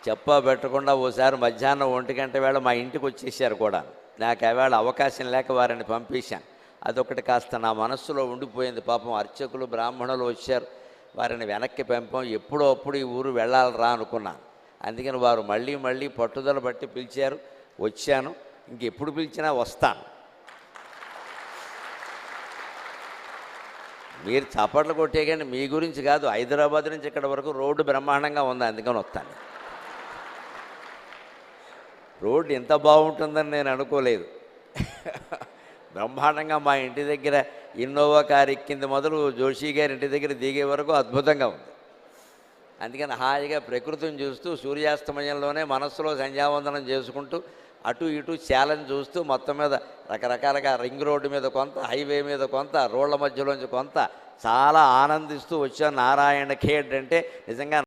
చెప్పా పెట్టకుండా ఓసారి మధ్యాహ్నం 1 గంట వేళ మా ఇంటికి వచ్చేసారు కూడా. నాకు ఆవేళ అవకాశం లేక వారిని పంపించాను. అదొకటి కాస్త నా మనస్సులో ఉండిపోయింది. పాపం అర్చకులు బ్రాహ్మణులు వచ్చారు, వారిని వెనక్కి పంపాం. ఎప్పుడో అప్పుడు ఈ ఊరు వెళ్ళాలరా అనుకున్నాను. అందుకని వారు మళ్ళీ మళ్ళీ పట్టుదల బట్టి పిలిచారు, వచ్చాను. ఇంకెప్పుడు పిలిచినా వస్తాను. మీరు చప్పట్లు కొట్టేయండి, మీ గురించి కాదు, హైదరాబాద్ నుంచి ఇక్కడ వరకు రోడ్డు బ్రహ్మాండంగా ఉంది, అందుకని వస్తాను. రోడ్డు ఎంత బాగుంటుందని నేను అనుకోలేదు. బ్రహ్మాండంగా మా ఇంటి దగ్గర ఇన్నోవా కారు ఎక్కింది మొదలు జోషి గారి ఇంటి దగ్గర దిగే వరకు అద్భుతంగా ఉంది. అందుకని హాయిగా ప్రకృతిని చూస్తూ సూర్యాస్తమయంలోనే మనస్సులో సంధ్యావందనం చేసుకుంటూ అటు ఇటు ఛాలెంజ్ చూస్తూ మొత్తం మీద రకరకాలుగా రింగ్ రోడ్డు మీద కొంత, హైవే మీద కొంత, రోడ్ల మధ్యలోంచి కొంత చాలా ఆనందిస్తూ వచ్చాను. నారాయణ ఖేడ్ అంటే నిజంగా